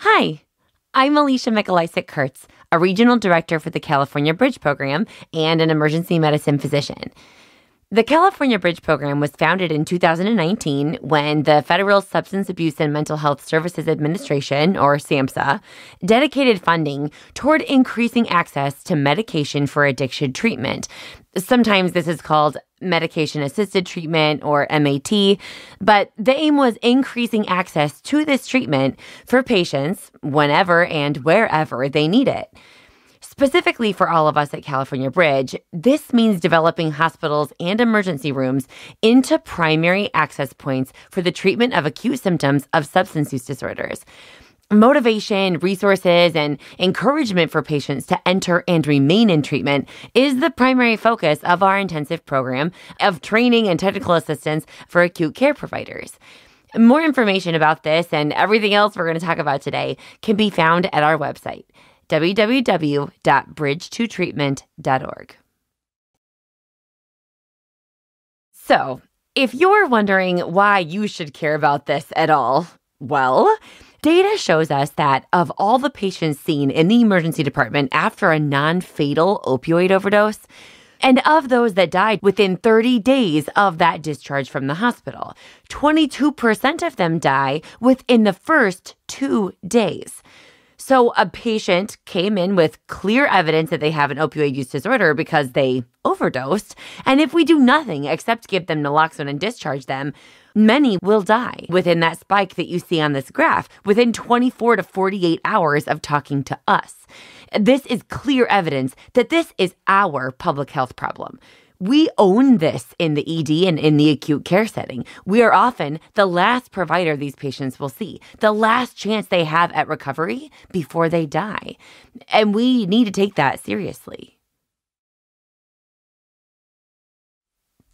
Hi, I'm Alicia Mikulisik-Kurtz, a regional director for the California Bridge Program and an emergency medicine physician. The California Bridge Program was founded in 2019 when the Federal Substance Abuse and Mental Health Services Administration, or SAMHSA, dedicated funding toward increasing access to medication for addiction treatment. Sometimes this is called medication-assisted treatment, or MAT, but the aim was increasing access to this treatment for patients whenever and wherever they need it. Specifically for all of us at California Bridge, this means developing hospitals and emergency rooms into primary access points for the treatment of acute symptoms of substance use disorders. Motivation, resources, and encouragement for patients to enter and remain in treatment is the primary focus of our intensive program of training and technical assistance for acute care providers. More information about this and everything else we're going to talk about today can be found at our website, www.bridge2treatment.org. So, if you're wondering why you should care about this at all, well, data shows us that of all the patients seen in the emergency department after a non-fatal opioid overdose, and of those that died within 30 days of that discharge from the hospital, 22% of them die within the first 2 days. So a patient came in with clear evidence that they have an opioid use disorder because they overdosed, and if we do nothing except give them naloxone and discharge them, many will die within that spike that you see on this graph, within 24 to 48 hours of talking to us. This is clear evidence that this is our public health problem. We own this in the ED and in the acute care setting. We are often the last provider these patients will see, the last chance they have at recovery before they die. And we need to take that seriously.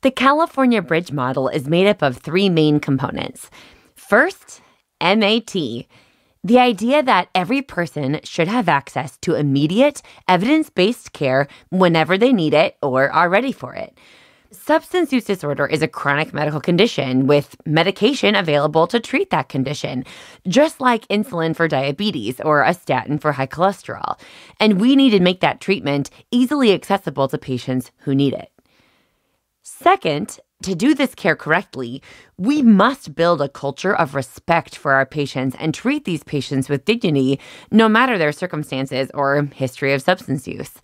The California Bridge model is made up of 3 main components. First, MAT. The idea that every person should have access to immediate, evidence-based care whenever they need it or are ready for it. Substance use disorder is a chronic medical condition with medication available to treat that condition, just like insulin for diabetes or a statin for high cholesterol. And we need to make that treatment easily accessible to patients who need it. Second, to do this care correctly, we must build a culture of respect for our patients and treat these patients with dignity, no matter their circumstances or history of substance use.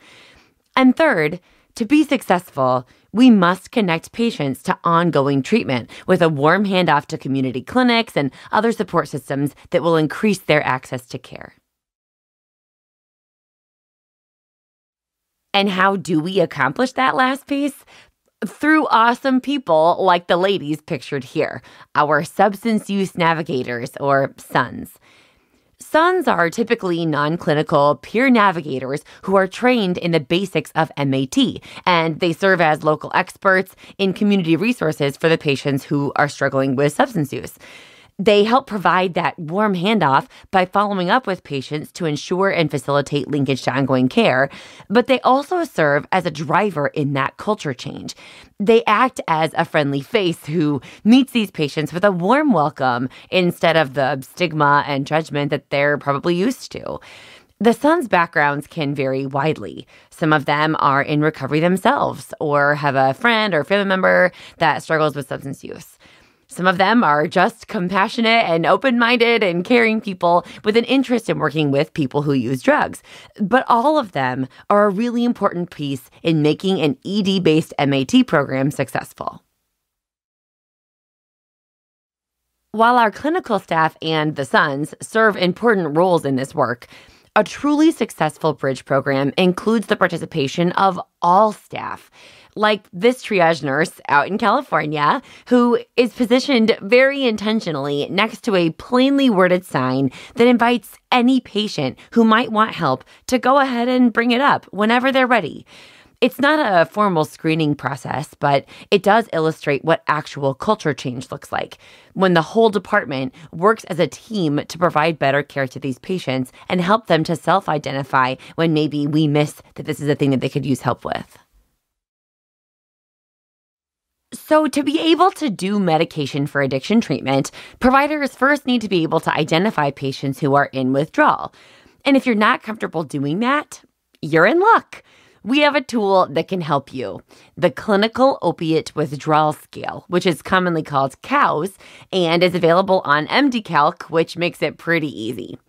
And third, to be successful, we must connect patients to ongoing treatment with a warm handoff to community clinics and other support systems that will increase their access to care. And how do we accomplish that last piece? Through awesome people like the ladies pictured here, our substance use navigators, or SUNs. SUNs are typically non-clinical peer navigators who are trained in the basics of MAT, and they serve as local experts in community resources for the patients who are struggling with substance use. They help provide that warm handoff by following up with patients to ensure and facilitate linkage to ongoing care, but they also serve as a driver in that culture change. They act as a friendly face who meets these patients with a warm welcome instead of the stigma and judgment that they're probably used to. The SUNs' backgrounds can vary widely. Some of them are in recovery themselves or have a friend or family member that struggles with substance use. Some of them are just compassionate and open-minded and caring people with an interest in working with people who use drugs. But all of them are a really important piece in making an ED-based MAT program successful. While our clinical staff and the SUNs serve important roles in this work, a truly successful Bridge program includes the participation of all staff, like this triage nurse out in California, who is positioned very intentionally next to a plainly worded sign that invites any patient who might want help to go ahead and bring it up whenever they're ready. It's not a formal screening process, but it does illustrate what actual culture change looks like when the whole department works as a team to provide better care to these patients and help them to self-identify when maybe we miss that this is a thing that they could use help with. So to be able to do medication for addiction treatment, providers first need to be able to identify patients who are in withdrawal. And if you're not comfortable doing that, you're in luck. We have a tool that can help you, the Clinical Opiate Withdrawal Scale, which is commonly called COWS, and is available on MDCalc, which makes it pretty easy.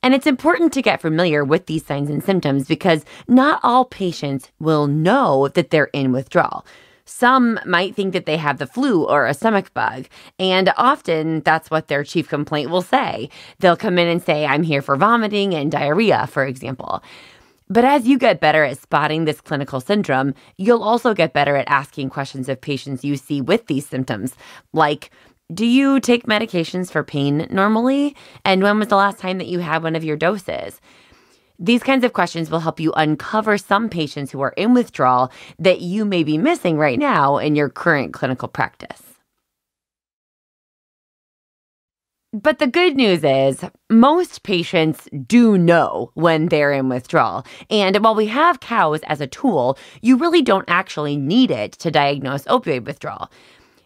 And it's important to get familiar with these signs and symptoms because not all patients will know that they're in withdrawal. Some might think that they have the flu or a stomach bug, and often that's what their chief complaint will say. They'll come in and say, I'm here for vomiting and diarrhea, for example. But as you get better at spotting this clinical syndrome, you'll also get better at asking questions of patients you see with these symptoms, like, do you take medications for pain normally? And when was the last time that you had one of your doses? These kinds of questions will help you uncover some patients who are in withdrawal that you may be missing right now in your current clinical practice. But the good news is most patients do know when they're in withdrawal. And while we have COWS as a tool, you really don't actually need it to diagnose opioid withdrawal.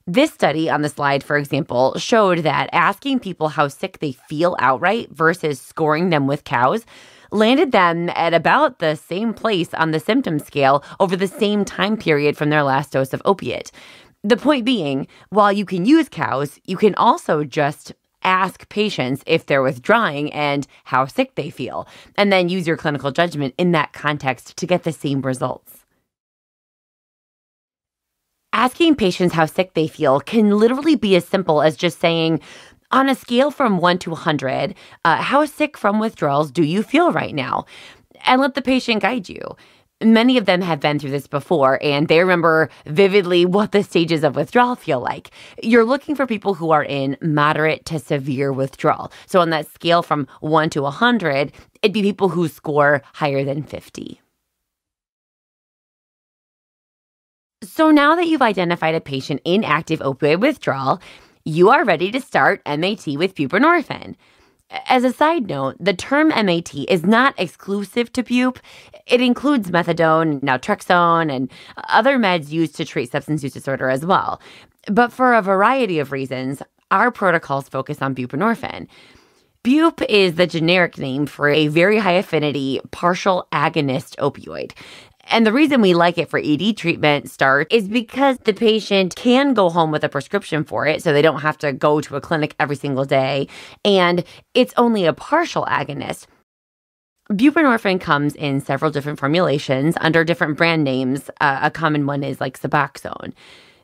This study on the slide, for example, showed that asking people how sick they feel outright versus scoring them with COWS landed them at about the same place on the symptom scale over the same time period from their last dose of opiate. The point being, while you can use COWS, you can also just ask patients if they're withdrawing and how sick they feel, and then use your clinical judgment in that context to get the same results. Asking patients how sick they feel can literally be as simple as just saying, on a scale from 1 to 100, how sick from withdrawals do you feel right now? And let the patient guide you. Many of them have been through this before, and they remember vividly what the stages of withdrawal feel like. You're looking for people who are in moderate to severe withdrawal. So on that scale from 1 to 100, it'd be people who score higher than 50. So now that you've identified a patient in active opioid withdrawal, you are ready to start MAT with buprenorphine. As a side note, the term MAT is not exclusive to bup. It includes methadone, naltrexone, and other meds used to treat substance use disorder as well. But for a variety of reasons, our protocols focus on buprenorphine. Bup is the generic name for a very high affinity partial agonist opioid. And the reason we like it for ED treatment start is because the patient can go home with a prescription for it, so they don't have to go to a clinic every single day, and it's only a partial agonist. Buprenorphine comes in several different formulations under different brand names. A common one is like Suboxone,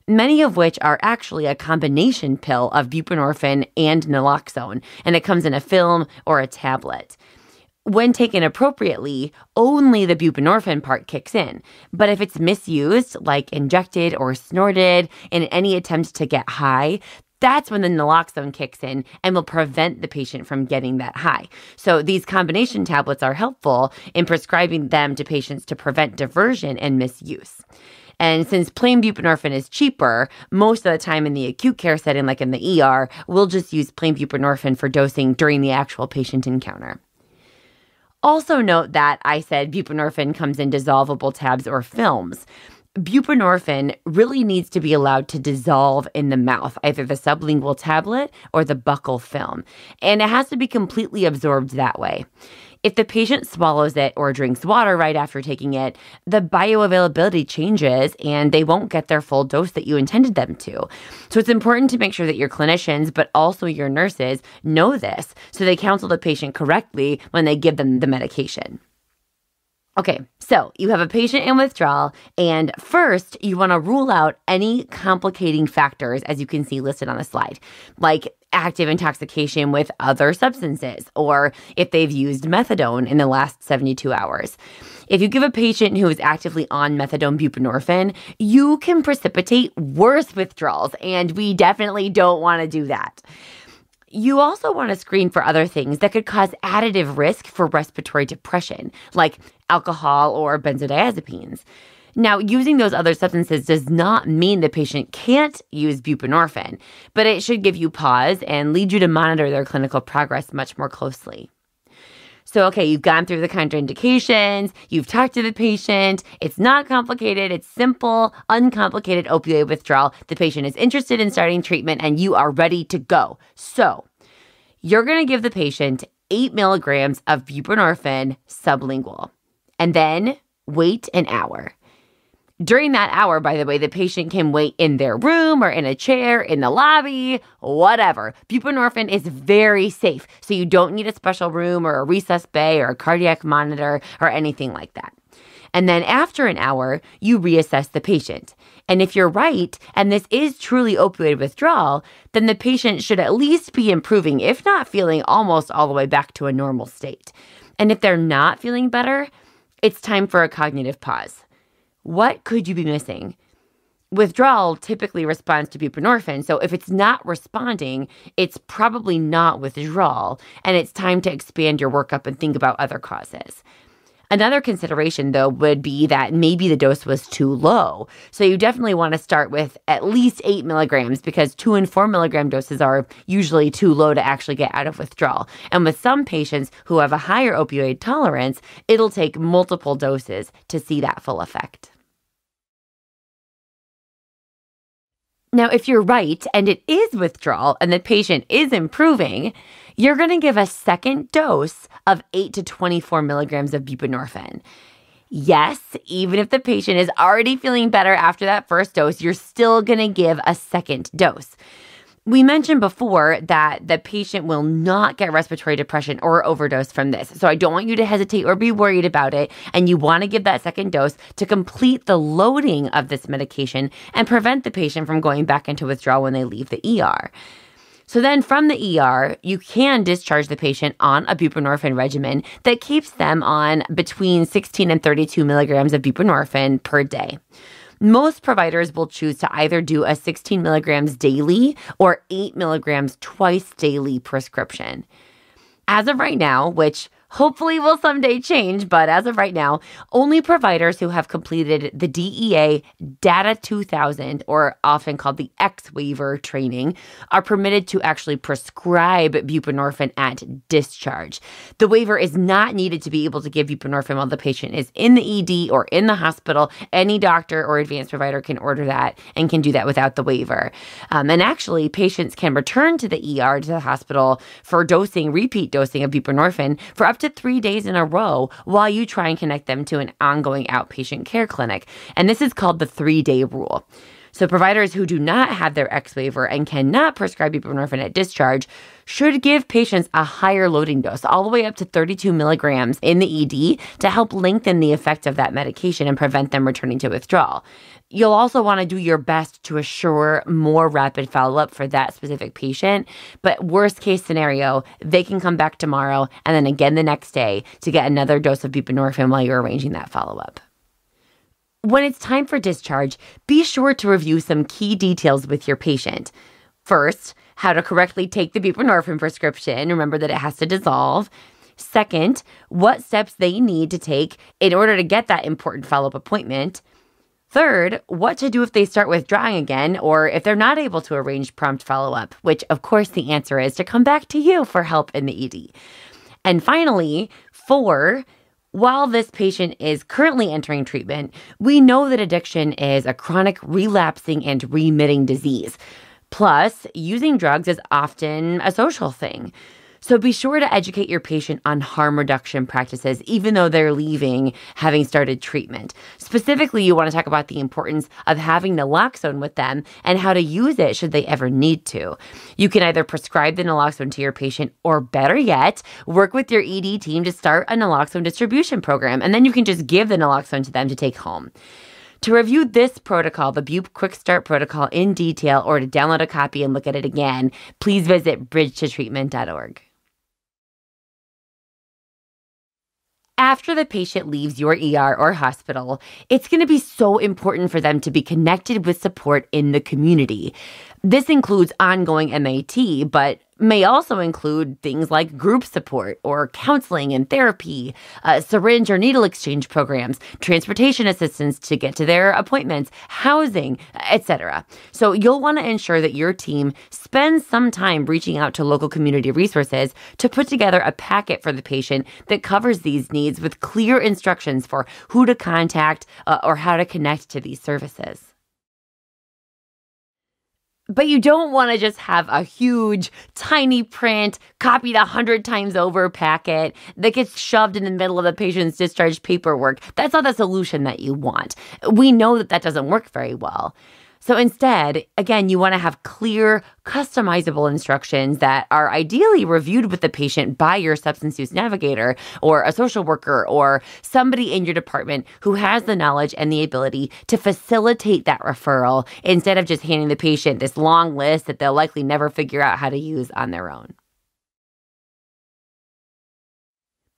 many of which are actually a combination pill of buprenorphine and naloxone, and it comes in a film or a tablet. When taken appropriately, only the buprenorphine part kicks in. But if it's misused, like injected or snorted in any attempt to get high, that's when the naloxone kicks in and will prevent the patient from getting that high. So these combination tablets are helpful in prescribing them to patients to prevent diversion and misuse. And since plain buprenorphine is cheaper, most of the time in the acute care setting, like in the ER, we'll just use plain buprenorphine for dosing during the actual patient encounter. Also note that I said buprenorphine comes in dissolvable tabs or films. Buprenorphine really needs to be allowed to dissolve in the mouth, either the sublingual tablet or the buccal film, and it has to be completely absorbed that way. If the patient swallows it or drinks water right after taking it, the bioavailability changes and they won't get their full dose that you intended them to. So it's important to make sure that your clinicians, but also your nurses, know this so they counsel the patient correctly when they give them the medication. Okay, so you have a patient in withdrawal, and first you want to rule out any complicating factors, as you can see listed on the slide, like active intoxication with other substances, or if they've used methadone in the last 72 hours. If you give a patient who is actively on methadone buprenorphine, you can precipitate worse withdrawals, and we definitely don't want to do that. You also want to screen for other things that could cause additive risk for respiratory depression, like alcohol or benzodiazepines. Now, using those other substances does not mean the patient can't use buprenorphine, but it should give you pause and lead you to monitor their clinical progress much more closely. So, okay, you've gone through the contraindications, you've talked to the patient, it's not complicated, it's simple, uncomplicated opioid withdrawal. The patient is interested in starting treatment and you are ready to go. So, you're going to give the patient 8 milligrams of buprenorphine sublingual and then wait an hour. During that hour, by the way, the patient can wait in their room or in a chair, in the lobby, whatever. Buprenorphine is very safe, so you don't need a special room or a resus bay or a cardiac monitor or anything like that. And then after an hour, you reassess the patient. And if you're right, and this is truly opioid withdrawal, then the patient should at least be improving, if not feeling almost all the way back to a normal state. And if they're not feeling better, it's time for a cognitive pause. What could you be missing? Withdrawal typically responds to buprenorphine, so if it's not responding, it's probably not withdrawal, and it's time to expand your workup and think about other causes. Another consideration, though, would be that maybe the dose was too low. So you definitely want to start with at least 8 milligrams because 2 and 4 milligram doses are usually too low to actually get out of withdrawal. And with some patients who have a higher opioid tolerance, it'll take multiple doses to see that full effect. Now, if you're right and it is withdrawal and the patient is improving, you're going to give a second dose of 8 to 24 milligrams of buprenorphine. Yes, even if the patient is already feeling better after that first dose, you're still going to give a second dose. We mentioned before that the patient will not get respiratory depression or overdose from this. So I don't want you to hesitate or be worried about it. And you want to give that second dose to complete the loading of this medication and prevent the patient from going back into withdrawal when they leave the ER. So then from the ER, you can discharge the patient on a buprenorphine regimen that keeps them on between 16 and 32 milligrams of buprenorphine per day. Most providers will choose to either do a 16 milligrams daily or 8 milligrams twice daily prescription. As of right now, which hopefully will someday change, but as of right now, only providers who have completed the DEA Data 2000, or often called the X waiver training, are permitted to actually prescribe buprenorphine at discharge. The waiver is not needed to be able to give buprenorphine while the patient is in the ED or in the hospital. Any doctor or advanced provider can order that and can do that without the waiver. And actually, patients can return to the ER, to the hospital, for repeat dosing of buprenorphine for up to 3 days in a row while you try and connect them to an ongoing outpatient care clinic. And this is called the 3-day rule. So providers who do not have their X waiver and cannot prescribe buprenorphine at discharge should give patients a higher loading dose, all the way up to 32 milligrams in the ED, to help lengthen the effect of that medication and prevent them returning to withdrawal. You'll also want to do your best to assure more rapid follow-up for that specific patient. But worst case scenario, they can come back tomorrow and then again the next day to get another dose of buprenorphine while you're arranging that follow-up. When it's time for discharge, be sure to review some key details with your patient. First, how to correctly take the buprenorphine prescription. Remember that it has to dissolve. Second, what steps they need to take in order to get that important follow-up appointment. Third, what to do if they start withdrawing again or if they're not able to arrange prompt follow-up, which of course the answer is to come back to you for help in the ED. And finally, 4, while this patient is currently entering treatment, we know that addiction is a chronic relapsing and remitting disease. Plus, using drugs is often a social thing. So be sure to educate your patient on harm reduction practices, even though they're leaving having started treatment. Specifically, you want to talk about the importance of having naloxone with them and how to use it should they ever need to. You can either prescribe the naloxone to your patient or, better yet, work with your ED team to start a naloxone distribution program, and then you can just give the naloxone to them to take home. To review this protocol, the Bupe Quick Start Protocol, in detail, or to download a copy and look at it again, please visit bridgetotreatment.org. After the patient leaves your ER or hospital, it's going to be so important for them to be connected with support in the community. This includes ongoing MAT, but may also include things like group support or counseling and therapy, syringe or needle exchange programs, transportation assistance to get to their appointments, housing, etc. So you'll want to ensure that your team spends some time reaching out to local community resources to put together a packet for the patient that covers these needs with clear instructions for who to contact or how to connect to these services. But you don't want to just have a huge, tiny print, copied 100 times over packet that gets shoved in the middle of the patient's discharge paperwork. That's not the solution that you want. We know that that doesn't work very well. So instead, again, you want to have clear, customizable instructions that are ideally reviewed with the patient by your substance use navigator or a social worker or somebody in your department who has the knowledge and the ability to facilitate that referral instead of just handing the patient this long list that they'll likely never figure out how to use on their own.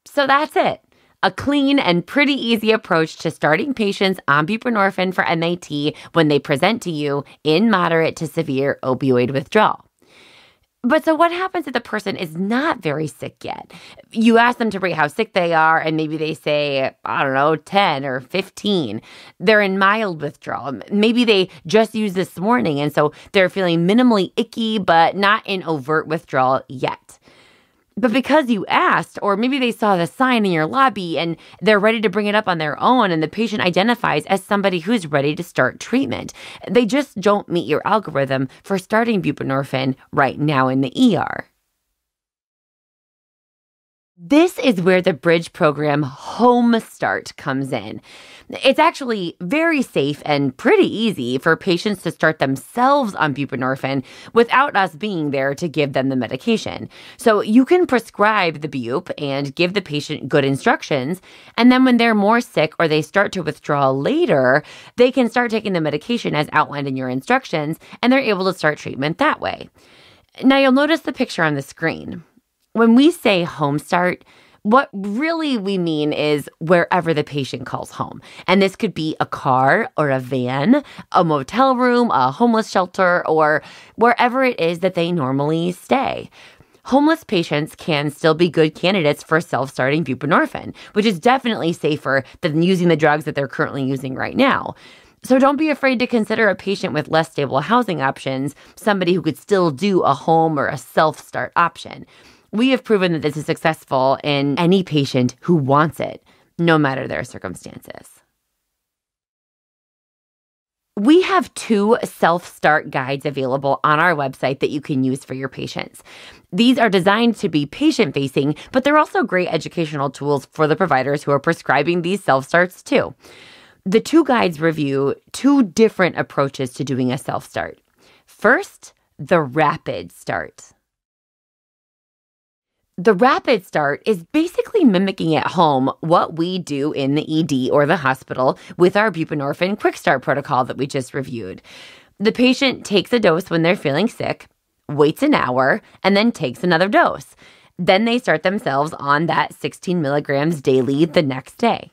So that's it. A clean and pretty easy approach to starting patients on buprenorphine for MAT when they present to you in moderate to severe opioid withdrawal. But so what happens if the person is not very sick yet? You ask them to rate how sick they are, and maybe they say, 10 or 15. They're in mild withdrawal. Maybe they just used this morning, and so they're feeling minimally icky, but not in overt withdrawal yet. But because you asked, or maybe they saw the sign in your lobby and they're ready to bring it up on their own and the patient identifies as somebody who's ready to start treatment, they just don't meet your algorithm for starting buprenorphine right now in the ER. This is where the Bridge program Home Start comes in. It's actually very safe and pretty easy for patients to start themselves on buprenorphine without us being there to give them the medication. So you can prescribe the bupe and give the patient good instructions, and then when they're more sick or they start to withdraw later, they can start taking the medication as outlined in your instructions, and they're able to start treatment that way. Now you'll notice the picture on the screen. When we say home start, what really we mean is wherever the patient calls home. And this could be a car or a van, a motel room, a homeless shelter, or wherever it is that they normally stay. Homeless patients can still be good candidates for self-starting buprenorphine, which is definitely safer than using the drugs that they're currently using right now. So don't be afraid to consider a patient with less stable housing options, somebody who could still do a home or a self-start option. We have proven that this is successful in any patient who wants it, no matter their circumstances. We have 2 self-start guides available on our website that you can use for your patients. These are designed to be patient-facing, but they're also great educational tools for the providers who are prescribing these self-starts too. The 2 guides review 2 different approaches to doing a self-start. First, the rapid start. The rapid start is basically mimicking at home what we do in the ED or the hospital with our buprenorphine quick start protocol that we just reviewed. The patient takes a dose when they're feeling sick, waits an hour, and then takes another dose. Then they start themselves on that 16 milligrams daily the next day.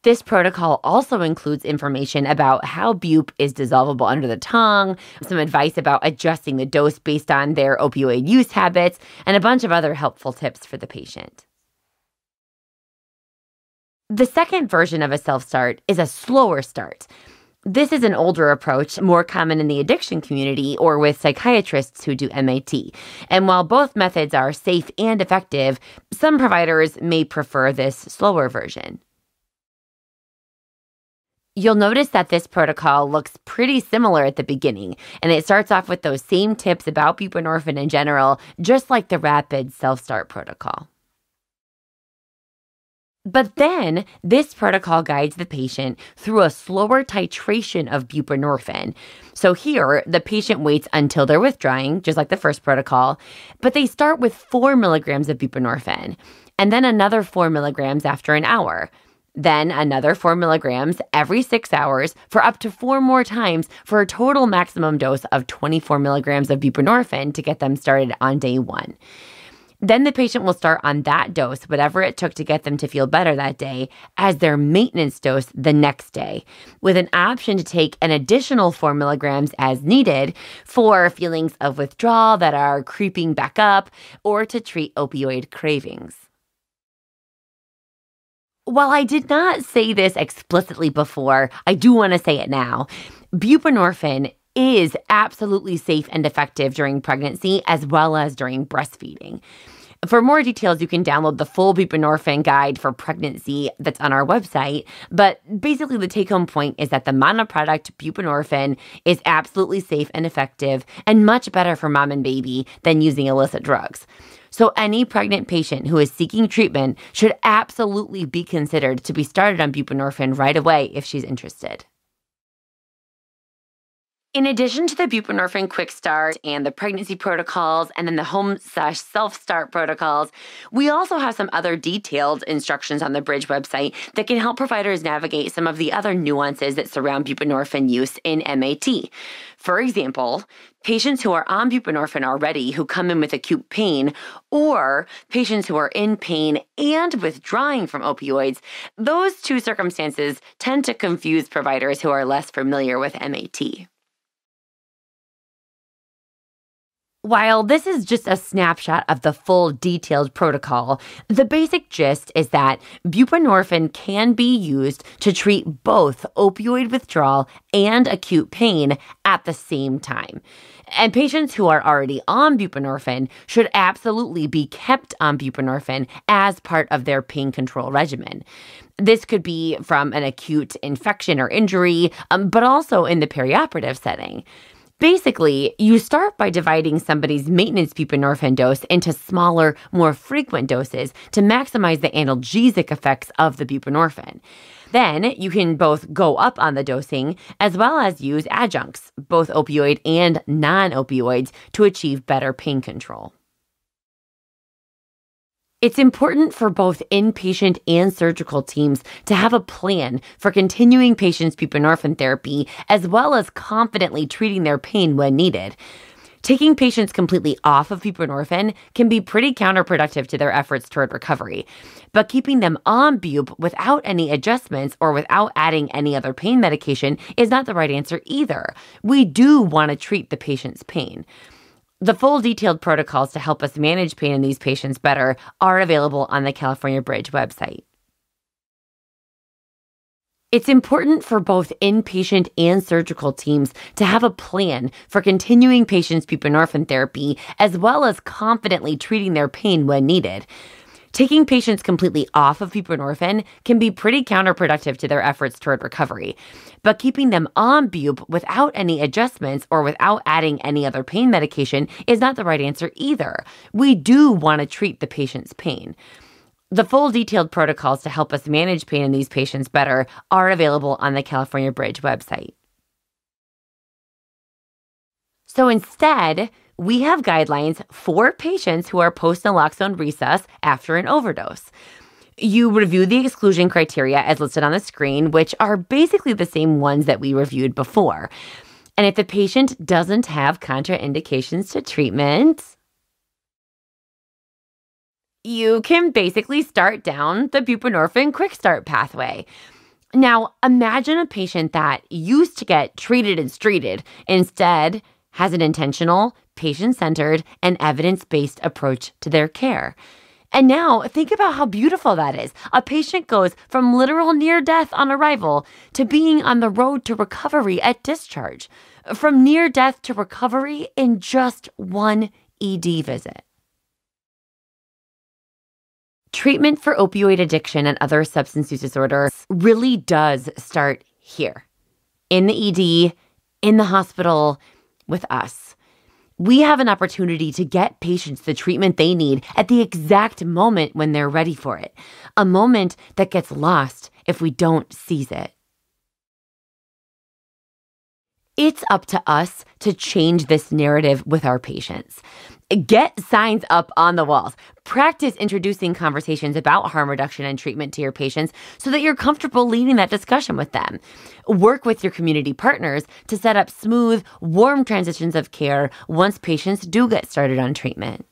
This protocol also includes information about how bupe is dissolvable under the tongue, some advice about adjusting the dose based on their opioid use habits, and a bunch of other helpful tips for the patient. The second version of a self-start is a slower start. This is an older approach, more common in the addiction community or with psychiatrists who do MAT. And while both methods are safe and effective, some providers may prefer this slower version. You'll notice that this protocol looks pretty similar at the beginning, and it starts off with those same tips about buprenorphine in general, just like the rapid self-start protocol. But then, this protocol guides the patient through a slower titration of buprenorphine. So here, the patient waits until they're withdrawing, just like the first protocol, but they start with 4 milligrams of buprenorphine, and then another 4 milligrams after an hour. Then another 4 milligrams every 6 hours for up to 4 more times for a total maximum dose of 24 milligrams of buprenorphine to get them started on day 1. Then the patient will start on that dose, whatever it took to get them to feel better that day, as their maintenance dose the next day, with an option to take an additional 4 milligrams as needed for feelings of withdrawal that are creeping back up or to treat opioid cravings. While I did not say this explicitly before, I do want to say it now. Buprenorphine is absolutely safe and effective during pregnancy as well as during breastfeeding. For more details, you can download the full buprenorphine guide for pregnancy that's on our website. But basically, the take-home point is that the monoproduct buprenorphine is absolutely safe and effective and much better for mom and baby than using illicit drugs. So any pregnant patient who is seeking treatment should absolutely be considered to be started on buprenorphine right away if she's interested. In addition to the buprenorphine quick start and the pregnancy protocols and then the home/self-start protocols, we also have some other detailed instructions on the Bridge website that can help providers navigate some of the other nuances that surround buprenorphine use in MAT. For example, patients who are on buprenorphine already who come in with acute pain, or patients who are in pain and withdrawing from opioids, those two circumstances tend to confuse providers who are less familiar with MAT. While this is just a snapshot of the full detailed protocol, the basic gist is that buprenorphine can be used to treat both opioid withdrawal and acute pain at the same time. And patients who are already on buprenorphine should absolutely be kept on buprenorphine as part of their pain control regimen. This could be from an acute infection or injury, but also in the perioperative setting. Basically, you start by dividing somebody's maintenance buprenorphine dose into smaller, more frequent doses to maximize the analgesic effects of the buprenorphine. Then you can both go up on the dosing as well as use adjuncts, both opioid and non-opioids, to achieve better pain control. It's important for both inpatient and surgical teams to have a plan for continuing patients' buprenorphine therapy as well as confidently treating their pain when needed. Taking patients completely off of buprenorphine can be pretty counterproductive to their efforts toward recovery, but keeping them on bup without any adjustments or without adding any other pain medication is not the right answer either. We do want to treat the patient's pain. The full detailed protocols to help us manage pain in these patients better are available on the California Bridge website. It's important for both inpatient and surgical teams to have a plan for continuing patients' buprenorphine therapy as well as confidently treating their pain when needed. Taking patients completely off of buprenorphine can be pretty counterproductive to their efforts toward recovery, but keeping them on bup without any adjustments or without adding any other pain medication is not the right answer either. We do want to treat the patient's pain. The full detailed protocols to help us manage pain in these patients better are available on the California Bridge website. So instead, we have guidelines for patients who are post-naloxone resus after an overdose. You review the exclusion criteria as listed on the screen, which are basically the same ones that we reviewed before. And if the patient doesn't have contraindications to treatment, you can basically start down the buprenorphine quick start pathway. Now, imagine a patient that used to get treated and streeted, instead has an intentional, patient-centered, and evidence-based approach to their care. And now, think about how beautiful that is. A patient goes from literal near death on arrival to being on the road to recovery at discharge. From near death to recovery in just one ED visit. Treatment for opioid addiction and other substance use disorders really does start here. In the ED, in the hospital, with us. We have an opportunity to get patients the treatment they need at the exact moment when they're ready for it. A moment that gets lost if we don't seize it. It's up to us to change this narrative with our patients. Get signs up on the walls. Practice introducing conversations about harm reduction and treatment to your patients so that you're comfortable leading that discussion with them. Work with your community partners to set up smooth, warm transitions of care once patients do get started on treatment.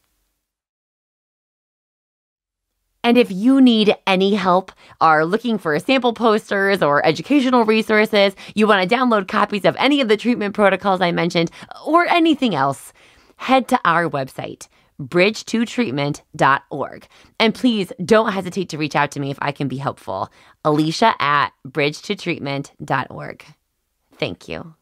And if you need any help, are looking for sample posters or educational resources, you want to download copies of any of the treatment protocols I mentioned, or anything else, head to our website, bridge2treatment.org. And please don't hesitate to reach out to me if I can be helpful. Alicia at bridge2treatment.org. Thank you.